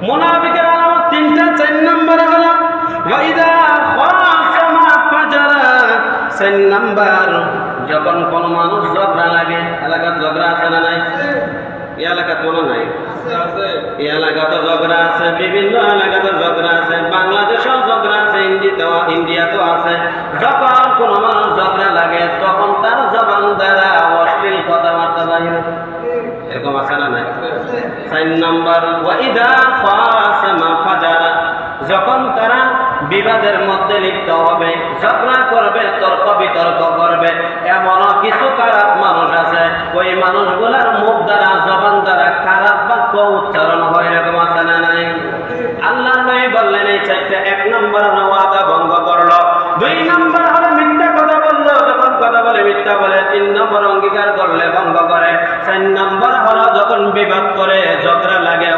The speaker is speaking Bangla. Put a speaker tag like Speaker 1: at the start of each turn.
Speaker 1: মুনাফিকের আলামত তিনটা। 4 নম্বরে হলো ওয়াইদা খাসামা ফাজারা। 4 নম্বর, যখন কোন মানুষ ঝগড়া লাগে, এলাকার ঝগড়া আছে না নাই? এই এলাকা কোনো নাই, এই এলাকাতে ঝগড়া আছে, বিভিন্ন এলাকাতে ঝগড়া আছে, বাংলাদেশেও ঝগড়া আছে, ইন্ডিয়াতেও আছে। যখন কোন মানুষ ঝগড়া লাগে তখন তার জবান দ্বারা অশ্লীল কথাবার্তা বাইরে, এরকম আছে না নাই? 4 নম্বর ওয়াইদা খাসামা ফাজারা, যখন তারা বিবাদের মধ্যে লিপ্ত হবে, ঝগড়া করবে, তর্ক বিতর্ক করবে, এমন কিছু খারাপ মানুষ আছে, ওই মানুষগুলার মুখ দ্বারা জবান দ্বারা খারাপ বাক্য উচ্চারণ হয়, এরকম আছে না নাই? আল্লাহ নবী বললেন এই 4টা। 1 নম্বর ওয়াদা ভঙ্গ করলো, 2 নম্বর হলো মিথ্যা কথা বললো, যখন কথা বলে মিথ্যা বলে, 3 নম্বর অঙ্গীকার করলে ভঙ্গ করে, 4 নম্বর হলো যখন বিবাদ করে ঝগড়া লাগে